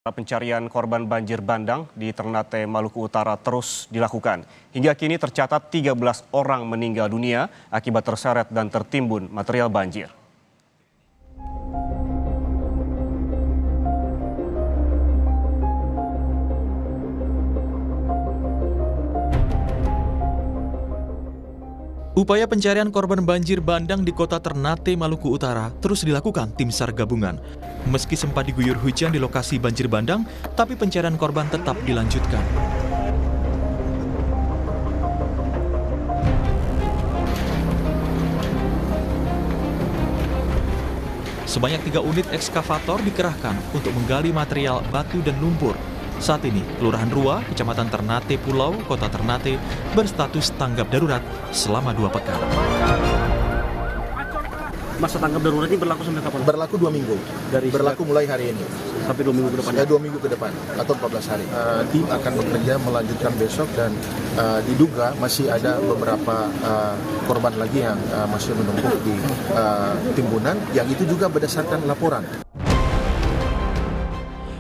Pencarian korban banjir bandang di Ternate, Maluku Utara terus dilakukan. Hingga kini tercatat 13 orang meninggal dunia akibat terseret dan tertimbun material banjir. Upaya pencarian korban banjir bandang di kota Ternate, Maluku Utara terus dilakukan tim SAR gabungan. Meski sempat diguyur hujan di lokasi banjir bandang, tapi pencarian korban tetap dilanjutkan. Sebanyak 3 unit ekskavator dikerahkan untuk menggali material batu dan lumpur. Saat ini, Kelurahan Rua, Kecamatan Ternate Pulau, Kota Ternate, berstatus tanggap darurat selama 2 pekan. Masa tanggap darurat ini berlaku sampai kapan? Berlaku 2 minggu. Berlaku mulai hari ini. Sampai 2 minggu ke depan? Ya, 2 minggu ke depan atau 14 hari. Tim akan bekerja melanjutkan besok dan diduga masih ada beberapa korban lagi yang masih menumpuk di timbunan, yang itu juga berdasarkan laporan.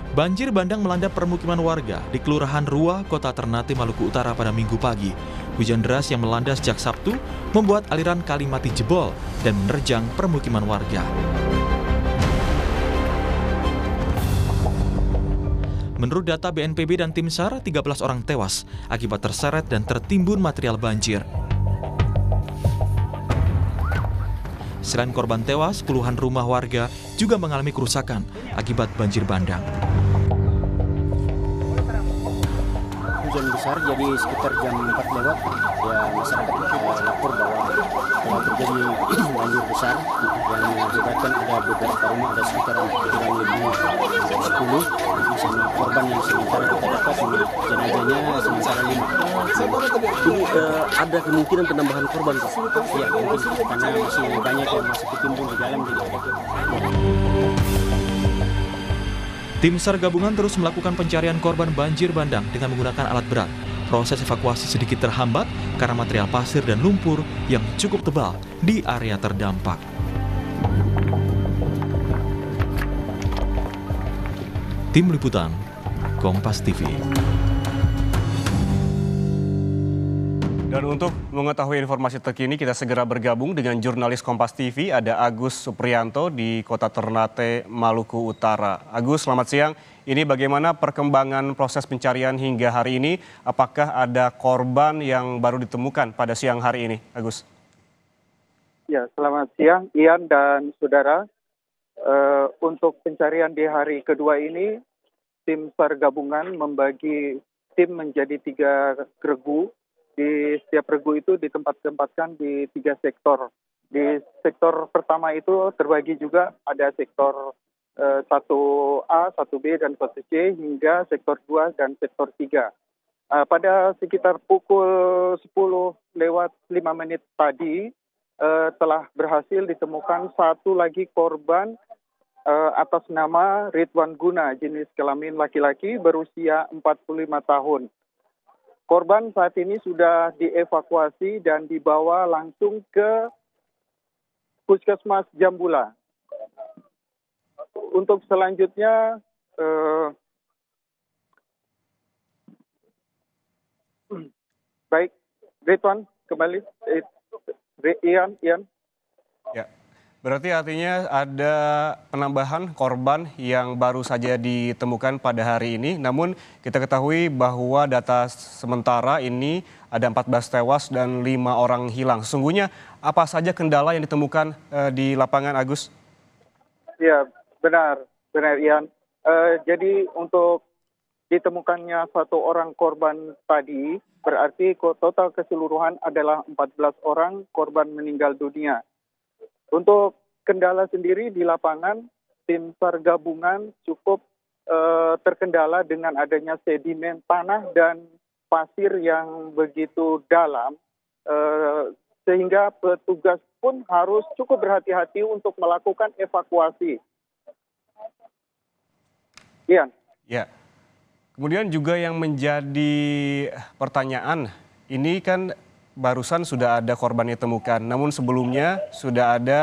Banjir bandang melanda permukiman warga di Kelurahan Rua, Kota Ternate, Maluku Utara pada Minggu pagi. Hujan deras yang melanda sejak Sabtu membuat aliran kali mati jebol dan menerjang permukiman warga. Menurut data BNPB dan tim SAR, 13 orang tewas akibat terseret dan tertimbun material banjir. Selain korban tewas, puluhan rumah warga juga mengalami kerusakan akibat banjir bandang. Hujan besar, jadi sekitar jam 4 lewat, ya masyarakat lapor bahwa telah terjadi banjir besar yang mengakibatkan ada beberapa rumah, ada sekitar kurang lebih 10, sama korban yang sementara kita dapat, jenazahnya sementara 5. Ini ada kemungkinan penambahan korban, Pak? Ya, mungkin karena masih banyak yang masih ketimbun di dalam. Tim SAR gabungan terus melakukan pencarian korban banjir bandang dengan menggunakan alat berat. Proses evakuasi sedikit terhambat karena material pasir dan lumpur yang cukup tebal di area terdampak. Tim Liputan, Kompas TV. Dan untuk mengetahui informasi terkini, kita segera bergabung dengan jurnalis Kompas TV, ada Agus Supriyanto di Kota Ternate, Maluku Utara. Agus, selamat siang. Ini bagaimana perkembangan proses pencarian hingga hari ini? Apakah ada korban yang baru ditemukan pada siang hari ini, Agus? Ya, selamat siang, Ian dan saudara. Untuk pencarian di hari kedua ini, tim SAR gabungan membagi tim menjadi 3 regu. Di setiap regu itu ditempatkan di 3 sektor. Di sektor pertama itu terbagi juga ada sektor 1A, 1B, dan 1C hingga sektor 2 dan sektor 3. Pada sekitar pukul 10 lewat 5 menit tadi telah berhasil ditemukan satu lagi korban atas nama Ridwan Guna, jenis kelamin laki-laki berusia 45 tahun. Korban saat ini sudah dievakuasi dan dibawa langsung ke Puskesmas Jambula. Untuk selanjutnya, baik, Ridwan kembali, Ian. Ya. Berarti artinya ada penambahan korban yang baru saja ditemukan pada hari ini. Namun kita ketahui bahwa data sementara ini ada 14 tewas dan 5 orang hilang. Sesungguhnya apa saja kendala yang ditemukan di lapangan, Agus? Ya, benar Ian. Jadi untuk ditemukannya 1 orang korban tadi, berarti total keseluruhan adalah 14 orang korban meninggal dunia. Untuk kendala sendiri di lapangan, tim SAR gabungan cukup terkendala dengan adanya sedimen tanah dan pasir yang begitu dalam, sehingga petugas pun harus cukup berhati-hati untuk melakukan evakuasi. Ian. Ya. Kemudian juga yang menjadi pertanyaan, ini kan barusan sudah ada korban ditemukan, namun sebelumnya sudah ada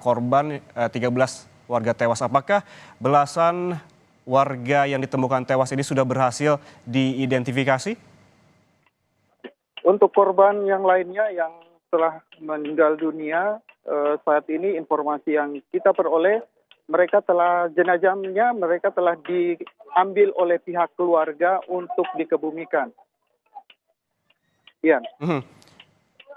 korban 13 warga tewas. Apakah belasan warga yang ditemukan tewas ini sudah berhasil diidentifikasi? Untuk korban yang lainnya yang telah meninggal dunia, saat ini informasi yang kita peroleh, jenazahnya mereka telah diambil oleh pihak keluarga untuk dikebumikan. Iya.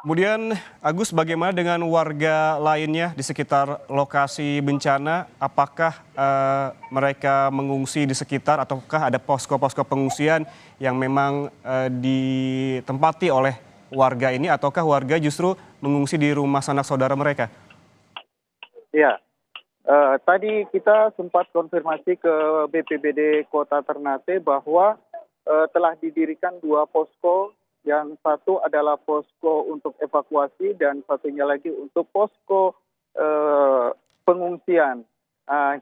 Kemudian Agus, bagaimana dengan warga lainnya di sekitar lokasi bencana? Apakah mereka mengungsi di sekitar ataukah ada posko-posko pengungsian yang memang ditempati oleh warga ini ataukah warga justru mengungsi di rumah sanak saudara mereka? Ya, tadi kita sempat konfirmasi ke BPBD Kota Ternate bahwa telah didirikan 2 posko. Yang satu adalah posko untuk evakuasi dan satunya lagi untuk posko pengungsian.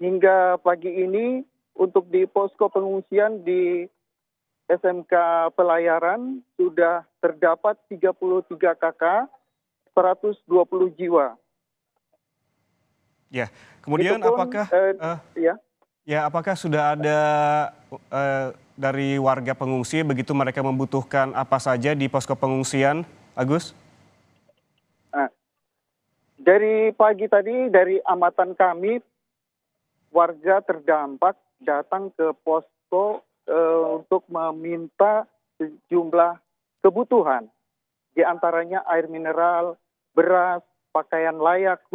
Hingga pagi ini untuk di posko pengungsian di SMK Pelayaran sudah terdapat 33 KK, 120 jiwa. Ya, kemudian apakah apakah sudah ada dari warga pengungsi begitu mereka membutuhkan apa saja di posko pengungsian, Agus? Dari pagi tadi dari amatan kami warga terdampak datang ke posko untuk meminta sejumlah kebutuhan, di antaranya air mineral, beras, pakaian layak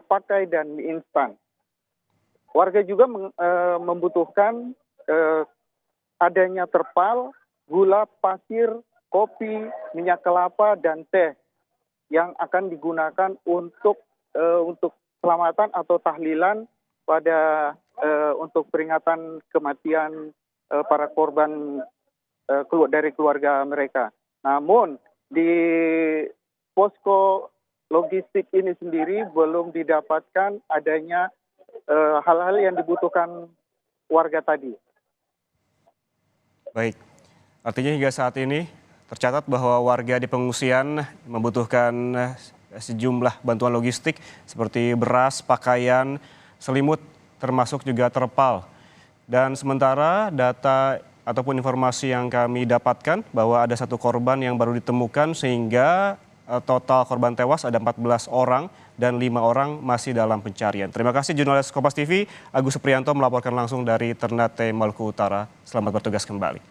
pakai dan mie instan. Warga juga membutuhkan adanya terpal, gula, pasir, kopi, minyak kelapa, dan teh yang akan digunakan untuk selamatan atau tahlilan untuk peringatan kematian para korban dari keluarga mereka. Namun di posko logistik ini sendiri belum didapatkan adanya hal-hal yang dibutuhkan warga tadi. Baik, artinya hingga saat ini tercatat bahwa warga di pengungsian membutuhkan sejumlah bantuan logistik seperti beras, pakaian, selimut, termasuk juga terpal. Dan sementara data ataupun informasi yang kami dapatkan bahwa ada 1 korban yang baru ditemukan sehingga total korban tewas ada 14 orang dan 5 orang masih dalam pencarian. Terima kasih jurnalis Kompas TV Agus Supriyanto melaporkan langsung dari Ternate, Maluku Utara. Selamat bertugas kembali.